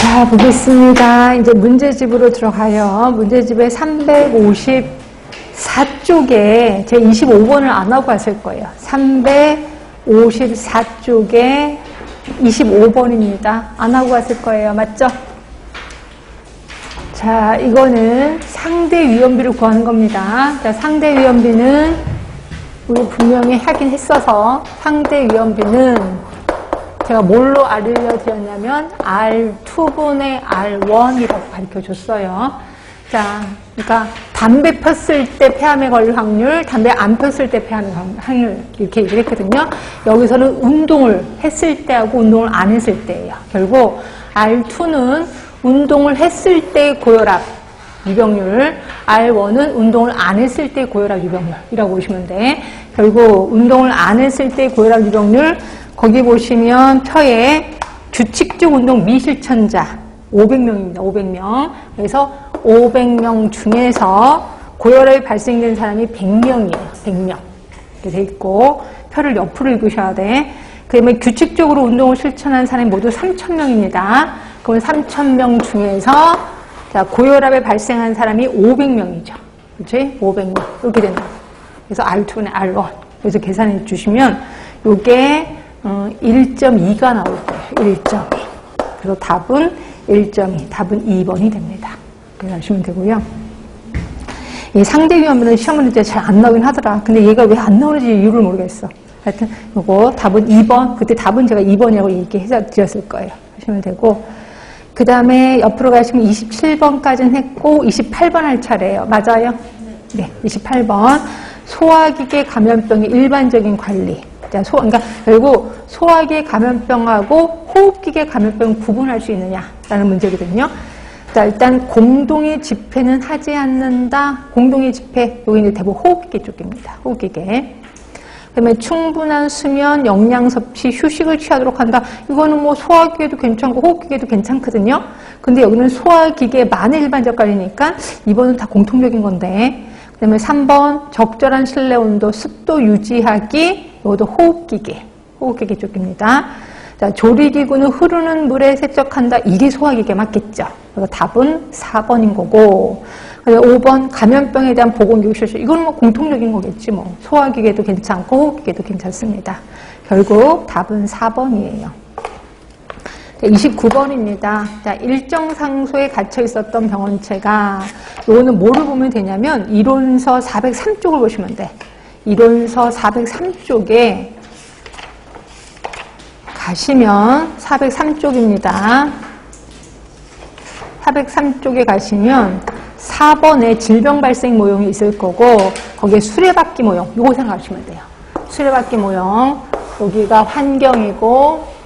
자, 보겠습니다. 이제 문제집으로 들어가요. 문제집의 354쪽에 제 25번을 안 하고 왔을 거예요. 354쪽에 25번입니다. 안 하고 왔을 거예요. 맞죠? 자, 이거는 상대 위험비를 구하는 겁니다. 자, 상대 위험비는 우리 분명히 하긴 했어서 상대 위험비는 제가 뭘로 알려드렸냐면 R2분의 R1이라고 가르쳐줬어요. 자, 그러니까 담배 폈을 때 폐암에 걸릴 확률, 담배 안 폈을 때 폐암에 걸릴 확률 이렇게 얘기를 했거든요. 여기서는 운동을 했을 때하고 운동을 안 했을 때예요. 결국 R2는 운동을 했을 때 고혈압 유병률, R1은 운동을 안 했을 때 고혈압 유병률이라고 보시면 돼. 결국 운동을 안 했을 때 고혈압 유병률, 거기 보시면 표에 규칙적 운동 미실천자 500명입니다. 500명. 그래서 500명 중에서 고혈압이 발생된 사람이 100명이에요. 100명. 이렇게 돼 있고 표를 옆으로 읽으셔야 돼. 그러면 규칙적으로 운동을 실천한 사람이 모두 3,000명입니다. 그러면 3,000명 중에서 자, 고혈압에 발생한 사람이 500명이죠. 그렇지? 500명. 이렇게 되는 거예요. 그래서 R2는 R1. 그래서 계산해 주시면 요게 1.2가 나올 거예요. 1.2. 그래서 답은 1.2. 답은 2번이 됩니다. 그렇게 하시면 되고요. 이 상대 위험은 시험 문제 잘 안 나오긴 하더라. 근데 얘가 왜 안 나오는지 이유를 모르겠어. 하여튼 요거 답은 2번. 그때 답은 제가 2번이라고 얘기해 드렸을 거예요. 하시면 되고. 그 다음에 옆으로 가시면 27번까지는 했고 28번 할 차례예요. 맞아요? 네. 28번. 소화기계 감염병의 일반적인 관리. 자, 그러니까 결국 소화기계 감염병하고 호흡기계 감염병을 구분할 수 있느냐라는 문제거든요. 자, 일단 공동의 집회는 하지 않는다. 공동의 집회, 여기 이제 대부분 호흡기계 쪽입니다. 호흡기계. 그다음에 충분한 수면, 영양 섭취, 휴식을 취하도록 한다. 이거는 뭐 소화기계도 괜찮고 호흡기계도 괜찮거든요. 근데 여기는 소화기계만의 일반적 관리니까 이번은 다 공통적인 건데. 그다음에 3번 적절한 실내 온도, 습도 유지하기. 이것도 호흡기계 쪽입니다. 자, 조리기구는 흐르는 물에 세척한다. 이게 소화기계 맞겠죠? 그래서 답은 4번인 거고. 5번 감염병에 대한 보건교육 실시. 이건 뭐 공통적인 거겠지 뭐. 소화기계도 괜찮고 호흡기계도 괜찮습니다. 결국 답은 4번이에요. 29번입니다. 자, 일정 상소에 갇혀 있었던 병원체가, 이거는 뭐를 보면 되냐면 이론서 403쪽을 보시면 돼. 이론서 403쪽에 가시면 403쪽입니다. 403쪽에 가시면 4번에 질병 발생 모형이 있을 거고 거기에 수레바퀴 모형, 요거 생각하시면 돼요. 수레바퀴 모형, 여기가 환경이고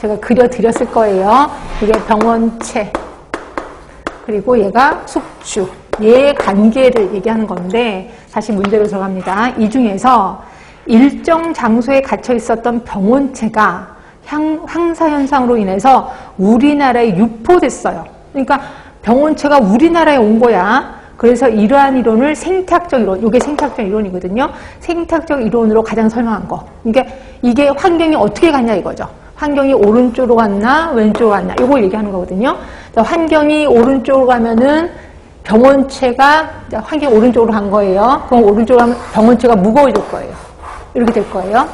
제가 그려드렸을 거예요. 이게 병원체, 그리고 얘가 숙주. 얘의 관계를 얘기하는 건데 다시 문제로 들어갑니다. 이 중에서 일정 장소에 갇혀 있었던 병원체가 황사현상으로 인해서 우리나라에 유포됐어요. 그러니까 병원체가 우리나라에 온 거야. 그래서 이러한 이론을 생태학적 이론, 이게 생태학적 이론이거든요. 생태학적 이론으로 가장 설명한 거. 그러니까 이게 환경이 어떻게 갔냐 이거죠. 환경이 오른쪽으로 갔나 왼쪽으로 갔나 이걸 얘기하는 거거든요. 환경이 오른쪽으로 가면은 병원체가 환경이 오른쪽으로 간 거예요. 그럼 오른쪽으로 가면 병원체가 무거워질 거예요. 이렇게 될 거예요.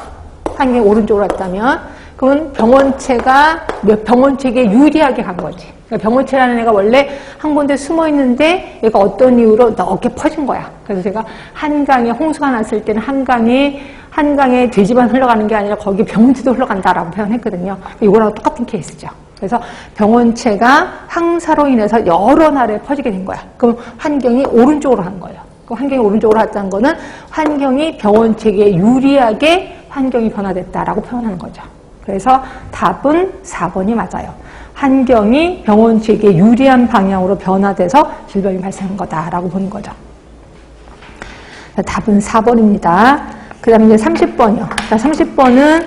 환경이 오른쪽으로 갔다면. 그러면 병원체에게 유리하게 간 거지. 그러니까 병원체라는 애가 원래 한 군데 숨어 있는데 얘가 어떤 이유로 넓게 퍼진 거야. 그래서 제가 한강에 홍수가 났을 때는 한강에 돼지만 흘러가는 게 아니라 거기 병원체도 흘러간다라고 표현했거든요. 이거랑 똑같은 케이스죠. 그래서 병원체가 황사로 인해서 여러 나라에 퍼지게 된 거야. 그럼 환경이 오른쪽으로 간 거예요. 그 환경이 오른쪽으로 갔다는 거는 환경이 병원체에게 유리하게 환경이 변화됐다라고 표현하는 거죠. 그래서 답은 4번이 맞아요. 환경이 병원체에게 유리한 방향으로 변화돼서 질병이 발생한 거다라고 보는 거죠. 답은 4번입니다. 그 다음에 이제 30번이요. 30번은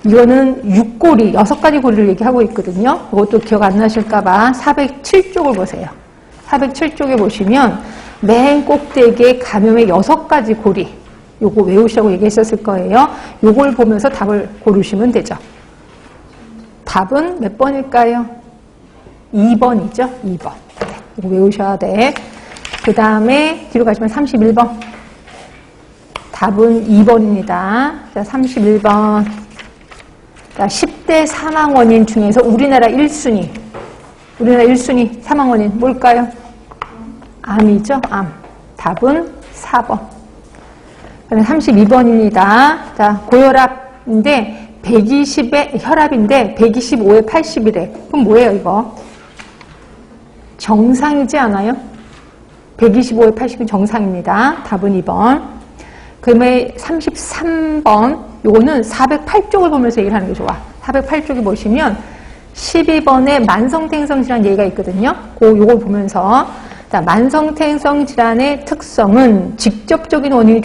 이거는 6고리, 6가지 고리를 얘기하고 있거든요. 이것도 기억 안 나실까봐 407쪽을 보세요. 407쪽에 보시면 맨 꼭대기에 감염의 6가지 고리, 요거 외우시라고 얘기했었을 거예요. 요걸 보면서 답을 고르시면 되죠. 답은 몇 번일까요? 2번이죠. 2번. 이거 외우셔야 돼. 그 다음에 뒤로 가시면 31번. 답은 2번입니다. 자, 31번. 자, 10대 사망 원인 중에서 우리나라 1순위. 우리나라 1순위 사망 원인 뭘까요? 암이죠. 암. 답은 4번. 그다음에 32번입니다. 자, 고혈압인데 120에 혈압인데 125에 80이래. 그럼 뭐예요, 이거? 정상이지 않아요? 125에 80은 정상입니다. 답은 2번. 그다음에 33번. 요거는 408쪽을 보면서 얘기를 하는 게 좋아. 408쪽에 보시면 12번에 만성태행성 질환 얘기가 있거든요. 요걸 보면서 자, 만성태행성 질환의 특성은 직접적인 원인이